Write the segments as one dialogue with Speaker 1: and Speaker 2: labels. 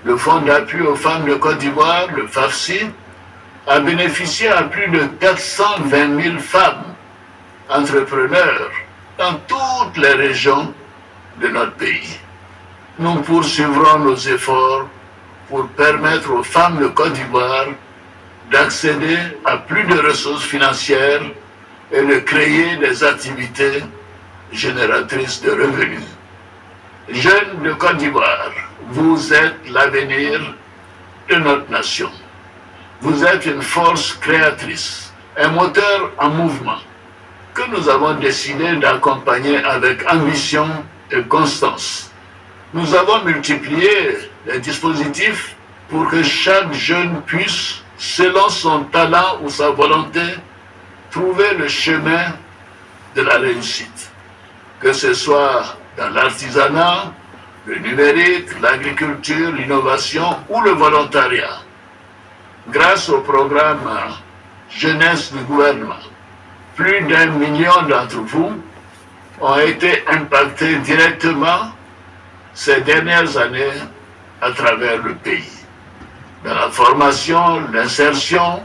Speaker 1: Le Fonds d'appui aux femmes de Côte d'Ivoire, le FAFSI, a bénéficié à plus de 420 000 femmes entrepreneurs dans toutes les régions de notre pays. Nous poursuivrons nos efforts pour permettre aux femmes de Côte d'Ivoire d'accéder à plus de ressources financières et de créer des activités génératrices de revenus. Jeunes de Côte d'Ivoire, vous êtes l'avenir de notre nation. Vous êtes une force créatrice, un moteur en mouvement que nous avons décidé d'accompagner avec ambition et constance. Nous avons multiplié les dispositifs pour que chaque jeune puisse, selon son talent ou sa volonté, trouver le chemin de la réussite. Que ce soit dans l'artisanat, le numérique, l'agriculture, l'innovation ou le volontariat. Grâce au programme Jeunesse du gouvernement, plus d'1 million d'entre vous ont été impactés directement ces dernières années à travers le pays. Dans la formation, l'insertion,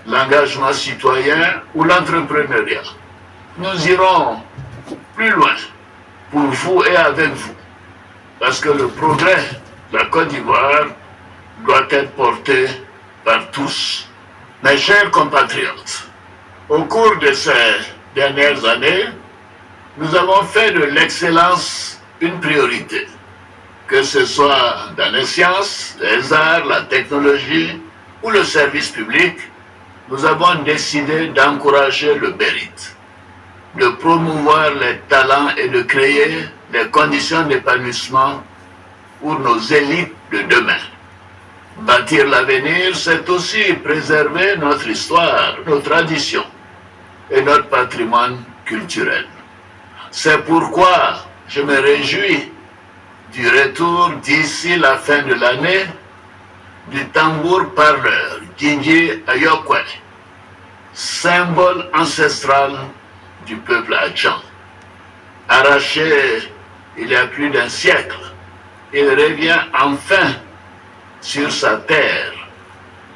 Speaker 1: l'engagement citoyen ou l'entrepreneuriat. Nous irons plus loin pour vous et avec vous, parce que le progrès de la Côte d'Ivoire doit être porté par tous. Mes chers compatriotes, au cours de ces dernières années, nous avons fait de l'excellence une priorité, que ce soit dans les sciences, les arts, la technologie ou le service public. Nous avons décidé d'encourager le mérite, de promouvoir les talents et de créer des conditions d'épanouissement pour nos élites de demain. Bâtir l'avenir, c'est aussi préserver notre histoire, nos traditions et notre patrimoine culturel. C'est pourquoi je me réjouis du retour d'ici la fin de l'année du tambour parleur Djindji Ayokwe, symbole ancestral du peuple Adjan. Arraché il y a plus d'1 siècle, il revient enfin sur sa terre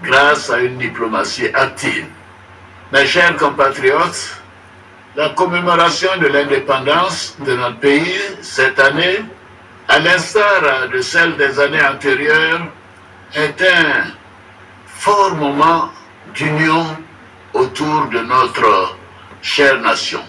Speaker 1: grâce à une diplomatie active. Mes chers compatriotes, la commémoration de l'indépendance de notre pays cette année, à l'instar de celle des années antérieures, est un fort moment d'union autour de notre chère nation.